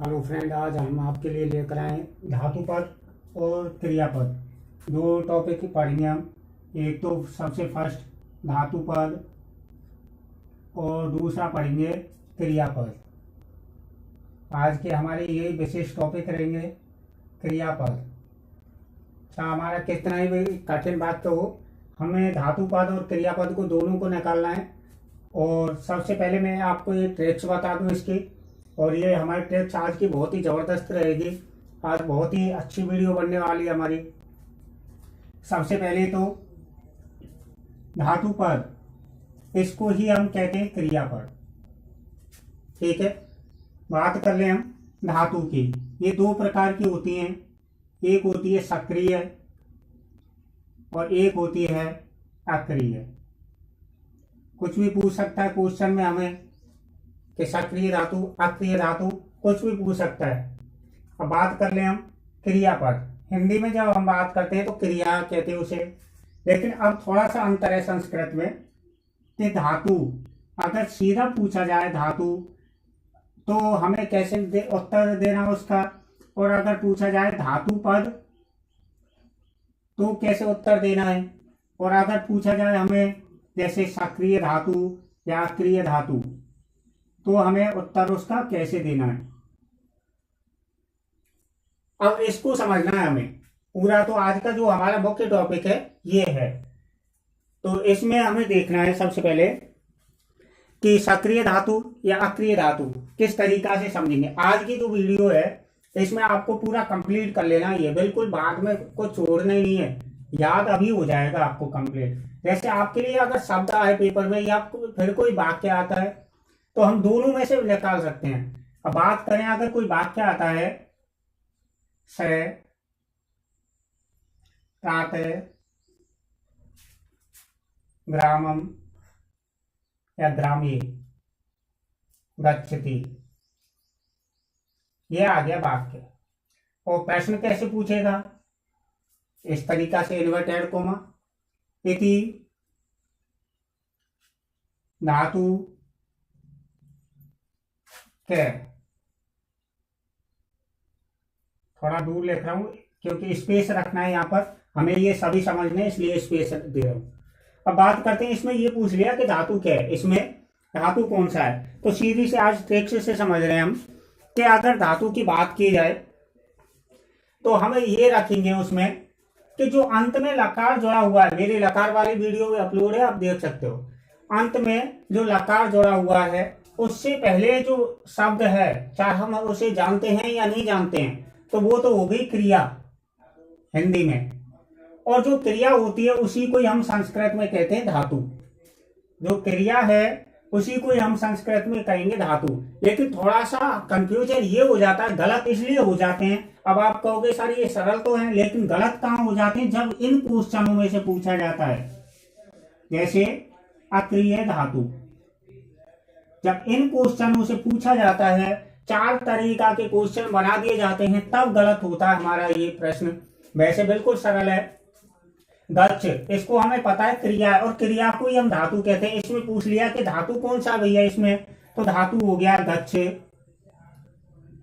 Hello friend, आज हम आपके लिए लेकर आए धातुपद और क्रियापद। दो टॉपिक पढ़ेंगे हम। एक तो सबसे फर्स्ट धातुपद और दूसरा पढ़ेंगे क्रियापद। आज के हमारे ये विशेष टॉपिक रहेंगे क्रियापद। अच्छा, हमारा कितना ही कठिन बात तो हो, हमें धातुपद और क्रियापद को दोनों को निकालना है। और सबसे पहले मैं आपको ये ट्रिक्स बता दूं इसकी। और ये हमारी ट्रिक्स आज की बहुत ही ज़बरदस्त रहेगी। आज बहुत ही अच्छी वीडियो बनने वाली है हमारी। सबसे पहले तो धातुपद, इसको ही हम कहते हैं क्रियापद। ठीक है, बात कर लें हम धातु की। ये दो प्रकार की होती हैं, एक होती है सक्रिय और एक होती है अक्रिय। कुछ भी पूछ सकता है क्वेश्चन में हमें कि सक्रिय धातु अक्रिय धातु, कुछ भी पूछ सकता है। अब बात कर लें हम क्रियापद। हिंदी में जब हम बात करते हैं तो क्रिया कहते हैं उसे, लेकिन अब थोड़ा सा अंतर है संस्कृत में कि धातु अगर सीधा पूछा जाए धातु तो हमें कैसे उत्तर देना उसका, और अगर पूछा जाए धातु पद तो कैसे उत्तर देना है। और अगर पूछा जाए हमें जैसे सक्रिय धातु या अक्रिय धातु तो हमें उत्तर उसका कैसे देना है। अब इसको समझना है हमें पूरा। तो आज का जो हमारा मुख्य टॉपिक है ये है। तो इसमें हमें देखना है सबसे पहले कि सक्रिय धातु या अक्रिय धातु किस तरीका से समझेंगे। आज की जो वीडियो है इसमें आपको पूरा कंप्लीट कर लेना है, बिल्कुल बाद में कुछ छोड़ना ही नहीं है, याद अभी हो जाएगा आपको कंप्लीट। जैसे आपके लिए अगर शब्द आए पेपर में या फिर कोई वाक्य आता है तो हम दोनों में से निकाल सकते हैं। अब बात करें, अगर कोई वाक्य आता है स प्रातः ग्रामम या ग्रामे गच्छति, ये आ गया वाक्य। और प्रश्न कैसे पूछेगा, इस तरीका से इन्वर्टेड कोमा इति धातु के, थोड़ा दूर लिख रहा हूं क्योंकि स्पेस रखना है यहाँ पर, हमें ये सभी समझने इसलिए स्पेस दे रहा हूं। अब बात करते हैं, इसमें ये पूछ लिया कि धातु क्या है, इसमें धातु कौन सा है। तो सीधी से आज ट्रिक्स से समझ रहे हैं हम कि अगर धातु की बात की जाए तो हमें ये रखेंगे उसमें कि जो अंत में लकार जुड़ा हुआ है, मेरी लकार वाली वीडियो में अपलोड है, आप देख सकते हो। अंत में जो लकार जुड़ा हुआ है उससे पहले जो शब्द है, चाहे हम उसे जानते हैं या नहीं जानते हैं, तो वो तो हो गई क्रिया हिंदी में। और जो क्रिया होती है उसी को हम संस्कृत में कहते हैं धातु। जो क्रिया है उसी को हम संस्कृत में कहेंगे धातु। लेकिन थोड़ा सा कंफ्यूजन ये हो जाता है, गलत इसलिए हो जाते हैं। अब आप कहोगे सर ये सरल तो है, लेकिन गलत कहाँ हो जाते हैं जब इन क्वेश्चनों में से पूछा जाता है। जैसे अक्रिय धातु, जब इन क्वेश्चनों से पूछा जाता है, चार तरीका के क्वेश्चन बना दिए जाते हैं, तब गलत होता है हमारा ये प्रश्न। वैसे बिल्कुल सरल है। गच्छ, इसको हमें पता है क्रिया है, और क्रिया को ही हम धातु कहते हैं। इसमें पूछ लिया कि धातु कौन सा भैया इसमें, तो धातु हो गया गच्छ।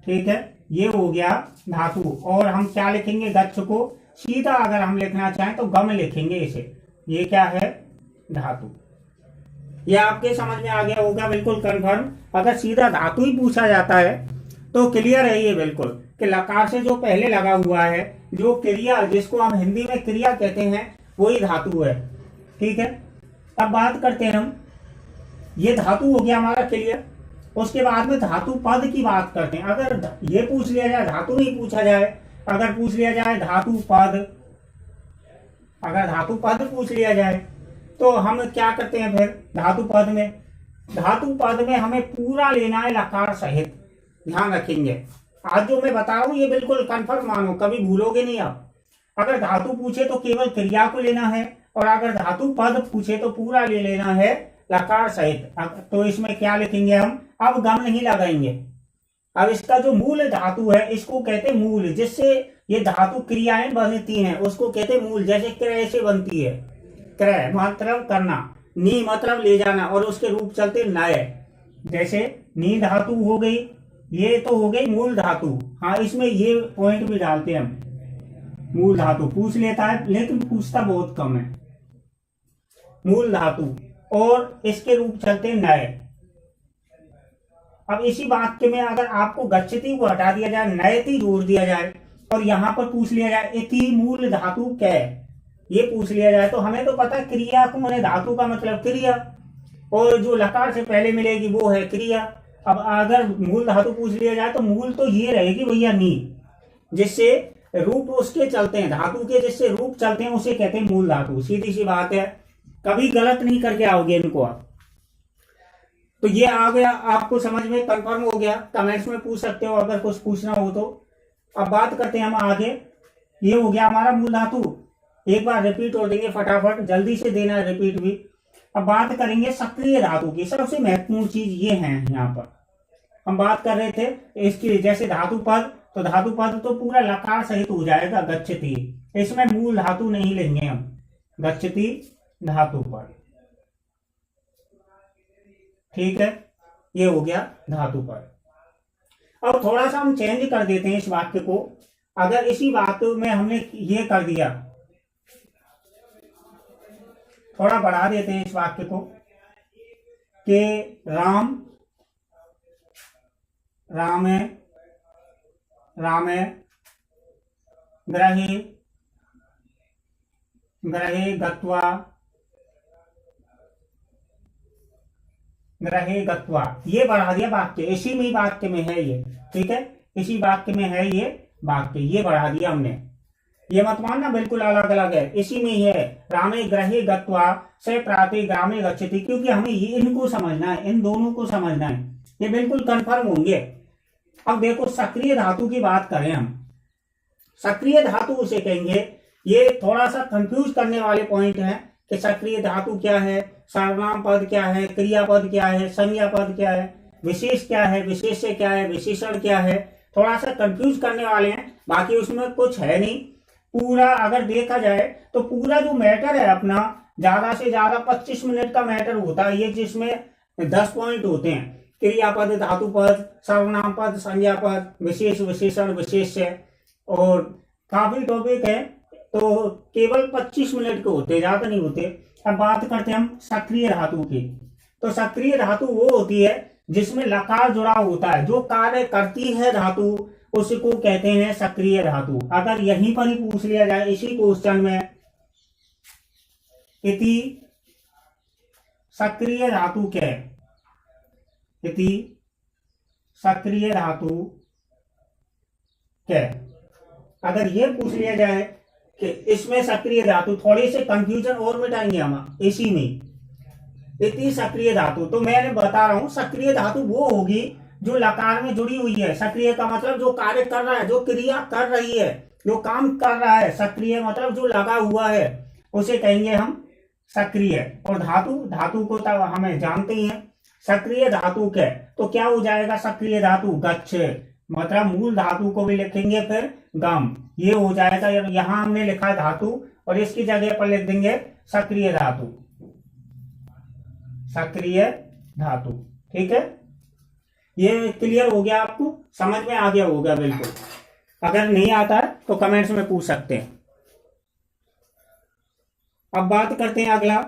ठीक है, ये हो गया धातु। और हम क्या लिखेंगे, गच्छ को सीधा अगर हम लिखना चाहें तो गम लिखेंगे इसे। ये क्या है, धातु। ये आपके समझ में आ गया होगा बिल्कुल कंफर्म। अगर सीधा धातु ही पूछा जाता है तो क्लियर है ये बिल्कुल कि लकार से जो पहले लगा हुआ है, जो क्रिया जिसको हम हिंदी में क्रिया कहते हैं, वही धातु है। ठीक है, अब बात करते हैं हम, ये धातु हो गया हमारा क्लियर। उसके बाद में धातु पद की बात करते हैं। अगर ये पूछ लिया जाए, धातु नहीं पूछा जाए, अगर पूछ लिया जाए धातु पद, अगर धातु पद पूछ लिया जाए तो हम क्या करते हैं फिर धातु पद में। धातु पद में हमें पूरा लेना है लकार सहित, ध्यान रखेंगे। आज जो मैं बता रहा हूं ये बिल्कुल कंफर्म मानो, कभी भूलोगे नहीं आप। अगर धातु पूछे तो केवल क्रिया को लेना है, और अगर धातु पद पूछे तो पूरा ले लेना है लकार सहित। तो इसमें क्या लिखेंगे हम, अब गम नहीं लगाएंगे। अब इसका जो मूल धातु है इसको कहते मूल, जिससे ये धातु क्रियाएं बनती हैं उसको कहते मूल। जैसे क्रय से बनती है, क्रय मतलब करना, नी मतलब ले जाना, और उसके रूप चलते नय। जैसे नी धातु हो गई, ये तो हो गई मूल धातु। हाँ, इसमें ये पॉइंट भी डालते हैं हम। मूल धातु पूछ लेता है लेकिन पूछता बहुत कम है। मूल धातु और इसके रूप चलते हैं नए। अब इसी वाक्य में अगर आपको गच्छति को हटा दिया जाए, नयति जोड़ दिया जाए और यहां पर पूछ लिया जाए इति मूल धातु कै, ये पूछ लिया जाए, तो हमें तो पता क्रिया को मैंने धातु का मतलब क्रिया, और जो लकार से पहले मिलेगी वो है क्रिया। अब अगर मूल धातु पूछ लिया जाए तो मूल तो ये रहेगी भैया नी, जिससे रूप उसके चलते हैं, धातु के जिससे रूप चलते हैं उसे कहते हैं मूल धातु। सीधी सी बात है, कभी गलत नहीं करके आओगे इनको आप। तो ये आ गया, आपको समझ में कंफर्म हो गया। कमेंट्स में पूछ सकते हो अगर कुछ पूछना हो तो। अब बात करते हैं हम आगे। ये हो गया हमारा मूल धातु। एक बार रिपीट हो देंगे फटाफट, जल्दी से देना है रिपीट भी। अब बात करेंगे सक्रिय धातु की। सबसे महत्वपूर्ण चीज ये है, यहाँ पर हम बात कर रहे थे इसकी, जैसे धातु पद, तो धातु पद तो पूरा लकार सहित हो जाएगा गच्छति, इसमें मूल धातु नहीं लेंगे हम, गच्छति धातु पद। ठीक है, ये हो गया धातु पद। अब थोड़ा सा हम चेंज कर देते हैं इस वाक्य को। अगर इसी वाक्य में हमने ये कर दिया, थोड़ा बढ़ा देते हैं इस वाक्य को कि राम रामे रामे ग्रहे ग्रहे गत्वा ग्रहे गत्वा, ये बढ़ा दिया वाक्य, इसी में वाक्य में है ये। ठीक है, इसी वाक्य में है ये वाक्य, ये बढ़ा दिया हमने। ये मत मानना बिल्कुल अलग अलग है, इसी में ही है। रामे ग्रहे गत्वा से प्राते ग्रामे गच्छति, क्योंकि हमें ये इनको समझना है, इन दोनों को समझना है, ये बिल्कुल कंफर्म होंगे। अब देखो सक्रिय धातु की बात करें हम, सक्रिय धातु उसे कहेंगे, ये थोड़ा सा कंफ्यूज करने वाले पॉइंट हैं कि सक्रिय धातु क्या है, सर्वनाम पद क्या है, क्रियापद क्या है, संज्ञा पद क्या है, विशेष क्या है, विशेष्य क्या है, विशेषण क्या है, थोड़ा सा कंफ्यूज करने वाले हैं। बाकी उसमें कुछ है नहीं, पूरा अगर देखा जाए तो पूरा जो मैटर है अपना, ज्यादा से ज्यादा 25 मिनट का मैटर होता है ये, जिसमें 10 पॉइंट होते हैं, क्रियापद, धातु पद, सर्वनाम पद, संज्ञा पद, विशेष, विशेषण, विशेष्य, और काफी टॉपिक है, तो केवल 25 मिनट के होते, ज्यादा नहीं होते। अब बात करते हैं हम सक्रिय धातु की। तो सक्रिय धातु वो होती है जिसमें लकार जुड़ा होता है, जो कार्य करती है धातु उसको कहते हैं सक्रिय धातु। अगर यहीं पर ही पूछ लिया जाए इसी क्वेश्चन में, इति सक्रिय धातु क्या है, इति सक्रिय धातु क्या है, अगर ये पूछ लिया जाए कि इसमें सक्रिय धातु, थोड़ी से कंफ्यूजन और मिटाएंगे हम इसी में, इतनी सक्रिय धातु। तो मैंने बता रहा हूं सक्रिय धातु वो होगी जो लकार में जुड़ी हुई है। सक्रिय का मतलब जो कार्य कर रहा है, जो क्रिया कर रही है, जो काम कर रहा है। सक्रिय मतलब जो लगा हुआ है, उसे कहेंगे हम सक्रिय। और धातु, धातु को तो हमें जानते ही हैं, सक्रिय धातु क्या, तो क्या हो जाएगा सक्रिय धातु, गच्छ, मतलब मूल धातु को भी लिखेंगे फिर गम, ये हो जाएगा। यहां हमने लिखा है धातु और इसकी जगह पर लिख देंगे सक्रिय धातु, सक्रिय धातु। ठीक है, ये क्लियर हो गया, आपको समझ में आ गया होगा बिल्कुल। अगर नहीं आता है तो कमेंट्स में पूछ सकते हैं। अब बात करते हैं अगला,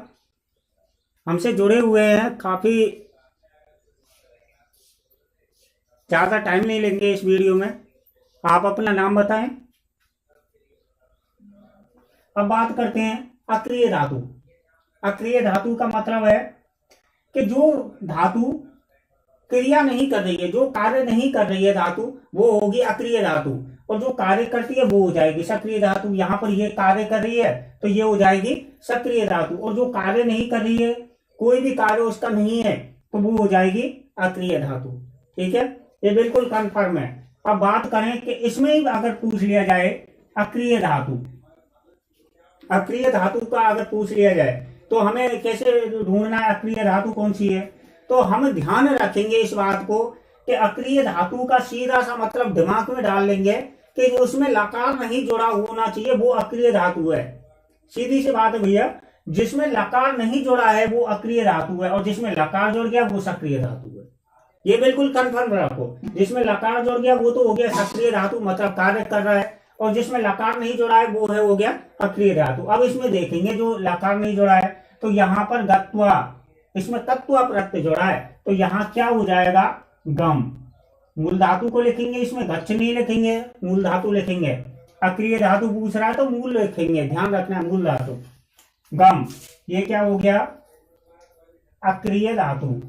हमसे जुड़े हुए हैं काफी, ज्यादा टाइम नहीं लेंगे इस वीडियो में। आप अपना नाम बताएं। अब बात करते हैं अक्रिय धातु। अक्रिय धातु का मतलब है कि जो धातु क्रिया नहीं कर रही है, जो कार्य नहीं कर रही है धातु, वो होगी अक्रिय धातु। और जो कार्य करती है वो हो जाएगी सक्रिय धातु। यहां पर ये कार्य कर रही है तो ये हो जाएगी सक्रिय धातु, और जो कार्य नहीं कर रही है, कोई भी कार्य उसका नहीं है, तो वो हो जाएगी अक्रिय धातु। ठीक है, ये बिल्कुल कंफर्म है। अब बात करें कि इसमें ही अगर पूछ लिया जाए अक्रिय धातु, अक्रिय धातु का अगर पूछ लिया जाए तो हमें कैसे ढूंढना है अक्रिय धातु कौन सी है। तो हम ध्यान रखेंगे इस बात को कि अक्रिय धातु का सीधा सा मतलब दिमाग में डाल लेंगे कि जो उसमें लकार नहीं जुड़ा होना चाहिए वो अक्रिय धातु है। सीधी सी बात है भैया, जिसमें लकार नहीं जुड़ा है वो अक्रिय धातु है, और जिसमें लकार जुड़ गया वो सक्रिय धातु है। ये बिल्कुल कंफर्म रखो। जिसमें लकार जुड़ गया वो तो हो गया सक्रिय धातु, मतलब कार्य कर रहा है, और जिसमें लकार नहीं जुड़ा है वो है हो गया अक्रिय धातु। अब इसमें देखेंगे जो लकार नहीं जुड़ा है तो यहाँ पर गत्वा, इसमें तत्व प्रत्यय जुड़ा है तो यहाँ क्या हो जाएगा गम। मूल धातु को लिखेंगे, इसमें गच्छ नहीं लिखेंगे, मूल धातु लिखेंगे। अक्रिय धातु पूछ रहा है तो मूल लिखेंगे, ध्यान रखना है मूल धातु गम। ये क्या हो गया अक्रिय धातु।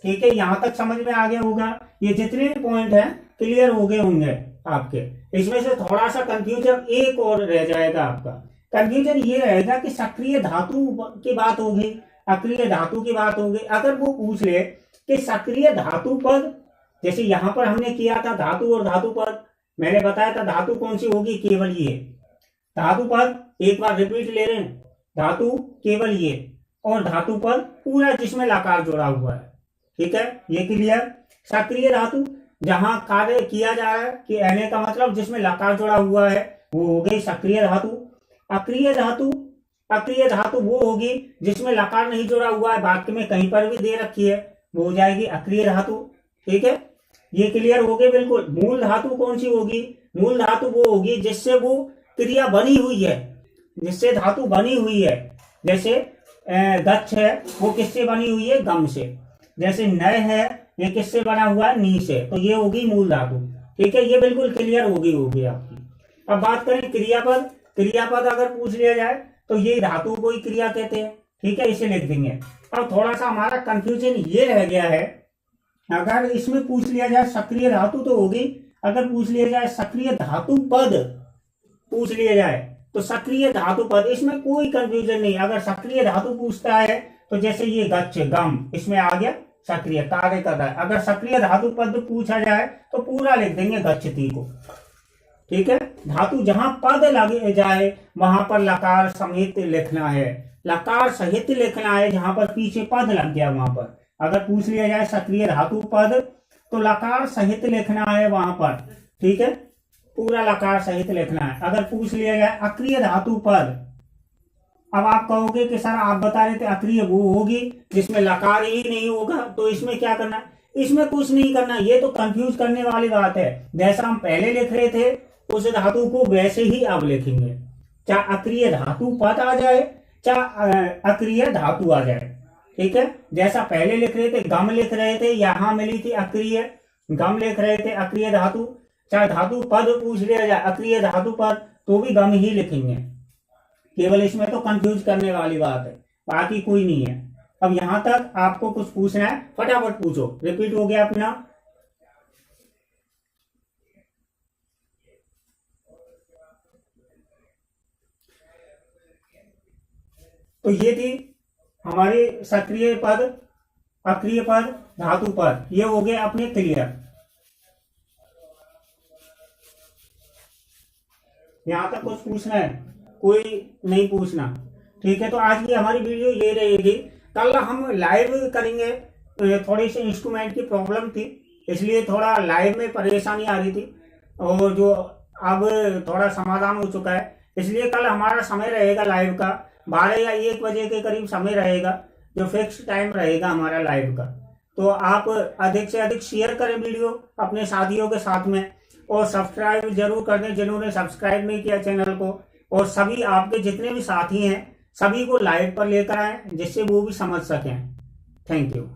ठीक है, यहां तक समझ में आ गया होगा। ये जितने भी पॉइंट हैं क्लियर हो गए होंगे आपके। इसमें से थोड़ा सा कंफ्यूजन एक और रह जाएगा आपका। कंफ्यूजन ये रहेगा कि सक्रिय धातु की बात होगी, अक्रिय धातु की बात होगी। अगर वो पूछ ले कि सक्रिय धातु पद, जैसे यहां पर हमने किया था धातु और धातु पद, मैंने बताया था धातु कौन सी होगी, केवल ये धातु पद। एक बार रिपीट ले रहे हैं, धातु केवल ये, और धातु पद पूरा जिसमें लकार जुड़ा हुआ है। ठीक है, ये क्लियर। सक्रिय धातु जहां कार्य किया जा रहा है कि एने का मतलब जिसमें लकार जुड़ा हुआ है वो हो गई सक्रिय धातु। अक्रिय धातु, अक्रिय धातु वो होगी जिसमें लकार नहीं जुड़ा हुआ है, वाक्य में कहीं पर भी दे रखी है, वो हो जाएगी अक्रिय धातु। ठीक है, ये क्लियर हो गए बिल्कुल। मूल धातु कौन सी होगी, मूल धातु वो होगी जिससे वो क्रिया बनी हुई है, जिससे धातु बनी हुई है। जैसे गच्छ है वो किससे बनी हुई है, गम से। जैसे नय है ये किससे बना हुआ है, नी से, तो ये होगी मूल धातु। ठीक है, ये बिल्कुल क्लियर होगी आपकी। अब बात करें क्रियापद। क्रियापद अगर पूछ लिया जाए तो ये धातु को ही क्रिया कहते हैं। ठीक है, इसे लिख देंगे। अब थोड़ा सा हमारा कंफ्यूजन ये रह गया है, अगर इसमें पूछ लिया जाए सक्रिय धातु तो होगी, अगर पूछ लिया जाए सक्रिय धातु पद पूछ लिया जाए तो सक्रिय धातु पद, इसमें कोई कंफ्यूजन नहीं। अगर सक्रिय धातु पूछता है तो जैसे ये गच्छ गम, इसमें आ गया सक्रिय, कार्य कर रहा है। अगर सक्रिय धातु पद पूछा जाए तो पूरा लिख देंगे गच्छति को। ठीक है, धातु जहां पद लगे जाए वहां पर लकार सहित लिखना है, लकार सहित लिखना है। जहां पर पीछे पद लग गया वहां पर अगर पूछ लिया जाए सक्रिय धातु पद तो लकार सहित लिखना है वहां पर। ठीक है, पूरा लकार सहित लिखना है। अगर पूछ लिया जाए अक्रिय धातु पद, अब आप कहोगे कि सर आप बता रहे थे अक्रिय वो होगी जिसमें लकार ही नहीं होगा, तो इसमें क्या करना, इसमें कुछ नहीं करना। ये तो कंफ्यूज करने वाली बात है। जैसा हम पहले लिख रहे थे उस धातु को वैसे ही अब लिखेंगे, चाहे अक्रिय धातु पद आ जाए चाहे अक्रिय धातु आ जाए। ठीक है, जैसा पहले लिख रहे थे, गम लिख रहे थे, यहां मिली थी अक्रिय, गम लिख रहे थे अक्रिय धातु, चाहे धातु पद पूछ लिया जाए अक्रिय धातु पद तो भी गम ही लिखेंगे। केवल इसमें तो कंफ्यूज करने वाली बात है, बाकी कोई नहीं है। अब यहां तक आपको कुछ पूछना है फटाफट पूछो। रिपीट हो गया अपना। तो ये थी हमारी सक्रिय पद, अक्रिय पद, धातु पद, ये हो गए अपने क्लियर। यहां तक कुछ पूछना है, कोई नहीं पूछना। ठीक है, तो आज की हमारी वीडियो ये रहेगी। कल हम लाइव करेंगे, थोड़ी सी इंस्ट्रूमेंट की प्रॉब्लम थी इसलिए थोड़ा लाइव में परेशानी आ रही थी, और जो अब थोड़ा समाधान हो चुका है। इसलिए कल हमारा समय रहेगा लाइव का 12 या 1 बजे के करीब समय रहेगा, जो फिक्स टाइम रहेगा हमारा लाइव का। तो आप अधिक से अधिक शेयर करें वीडियो अपने साथियों के साथ में, और सब्सक्राइब जरूर कर दें जिन्होंने सब्सक्राइब नहीं किया चैनल को। और सभी आपके जितने भी साथी हैं सभी को लाइव पर लेकर आए जिससे वो भी समझ सकें। Thank you.